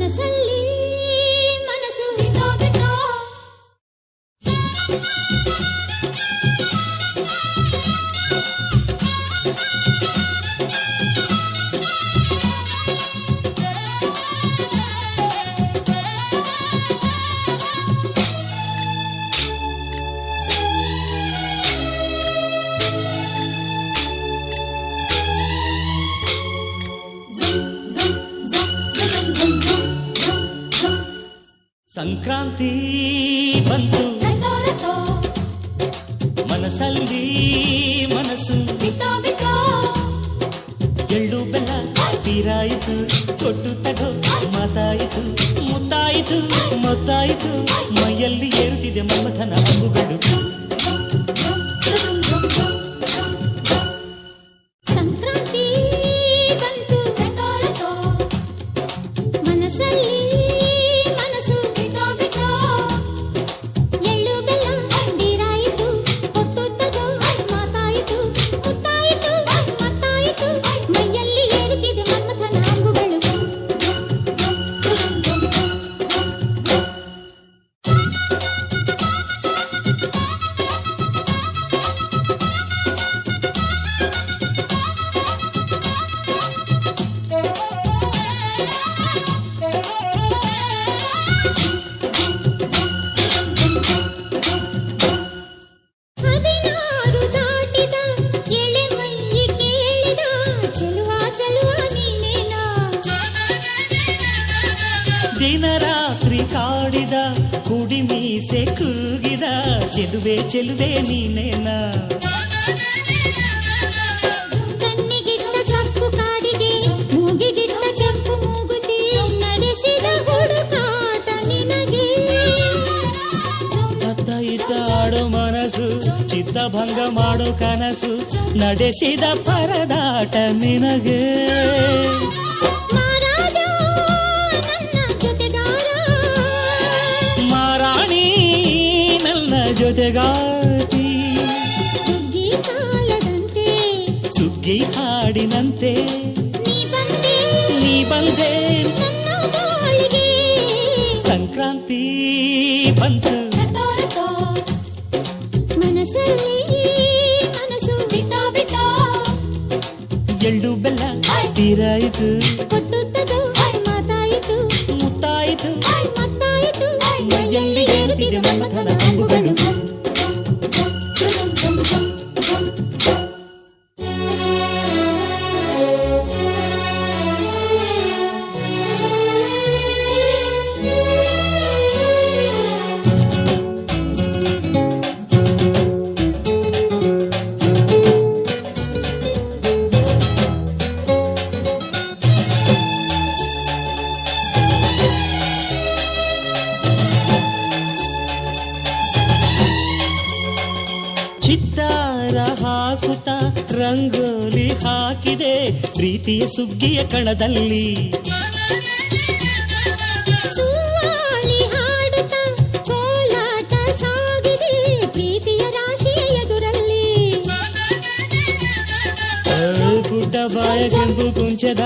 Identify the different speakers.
Speaker 1: ಮನಸ್ಸಲ್ಲಿ ಮನಸ್ಸು ಬಿಟ್ಟೋ ಬಿಟ್ಟೋ
Speaker 2: ಸಂಕ್ರಾಂತಿ ಬಂತು ಮನಸ್ಸಲ್ಲಿ ಮನಸ್ಸು
Speaker 1: ಬಿಟ್ಟೋ ಬಿಟ್ಟೋ
Speaker 2: ಎಳ್ಳು ಬೆಲ್ಲ ತೀರಾಯಿತು ಕೊಟ್ಟು ತಗೋ ಮಾತಾಯಿತು ಮುತ್ತಾಯಿತು ಮೊತ್ತಾಯಿತು ಮೈಯಲ್ಲಿ ಏರುತ್ತಿದೆ ಮಮಥನ ಹಂಬುಗಳು
Speaker 1: ಸಂಕ್ರಾಂತಿ ಬಂತು ಮನಸ್ಸಲ್ಲಿ ಮನಸ್ಸು ಬಿಟ್ಟೋ ಬಿಟ್ಟೋ ಎಳ್ಳು ಬೆಲ್ಲ ತೀರಾಯಿತು ಕೊಟ್ಟು ತಗೋ ಮಾತಾಯಿತು ಮುತ್ತಾಯಿತು ಮತ್ತಾಯಿತು ಮೈಯಲ್ಲಿ ಏರುತ್ತಿದೆ ಮನ್ಮಥನ ಅಂಬುಗಳು ಹದಿನಾರು ದಾಟಿದ ಎಳೆ ಮೈ ಕೇಳಿದ ಚೆಲುವ ಚೆಲುವ ನೀನೇನಾ
Speaker 2: ದಿನ ರಾತ್ರಿ ಕಾಡಿದ ಕುಡಿ ಮೀಸೆ ಕೂಗಿದ ಚೆಲುವೆ ಚೆಲುವೆ ನೀನೇನಾ
Speaker 1: ಕಣ್ಣಿಗಿಟ್ಟ ಕಪ್ಪು ಕಾಡಿಗೆ ಮೂಗಿಗಿಟ್ಟ ಕೆಂಪು ಮೂಗುತಿ ನಡೆಸಿದ ಹುಡುಕಾಟ ನಿನಗೆ
Speaker 2: ಅತ್ತ ಇತ್ತ ಆಡೋ ಮನಸ್ಸು ಚಿತ್ತಭಂಗ ಮಾಡೋ ಕನಸು ನಡೆಸಿದ ಪರದಾಟ ನಿನಗೆ
Speaker 1: ಮಹಾರಾಜ ನನ್ನ ಜೊತೆಗಾರ
Speaker 2: ಮಾರಾಣಿ ನನ್ನ ಜೊತೆಗಾತಿ
Speaker 1: ಸುಗ್ಗಿ ಕಾಲದಂತೆ
Speaker 2: ಸುಗ್ಗಿ ಹಾಡಿನಂತೆ
Speaker 1: ನೀ
Speaker 2: ನೀ
Speaker 1: ಬಂದೆ
Speaker 2: ಬಂದೆ
Speaker 1: ನನ್ನ ಬಾಳಿಗೆ
Speaker 2: ಸಂಕ್ರಾಂತಿ ಬಂತು
Speaker 1: ಮನಸ್ಸಲ್ಲಿ ಮನಸ್ಸು ಬಿಟ್ಟೋ ಬಿಟ್ಟೋ
Speaker 2: ಎಳ್ಳು ಬೆಲ್ಲ ತೀರಾಯಿತು
Speaker 1: ಕೊಟ್ಟು ತಗೋ ಮಾತಾಯಿತು
Speaker 2: ಮುತ್ತಾಯಿತು
Speaker 1: ಮತ್ತಾಯಿತು
Speaker 2: ಮೈಯಲ್ಲಿ ಏರುತ್ತಿದೆ ಮನ್ಮಥನ ಅಂಬುಗಳು ಚಿತ್ತಾರ ಹಾಕುತ್ತಾ ರಂಗೋಲಿ ಹಾಕಿದೆ ಪ್ರೀತಿಯ ಸುಗ್ಗಿಯ ಕಣದಲ್ಲಿ
Speaker 1: ಸುವಾಲಿ ಹಾಡುತ್ತಾ ಕೋಲಾಟ ಸಾಗಿದೆ ಪ್ರೀತಿಯ ರಾಶಿಯ ಎದುರಲ್ಲಿ
Speaker 2: ಪುಟ್ಟ ಬಾಯ ಕೆಂಪು ಕುಂಚದ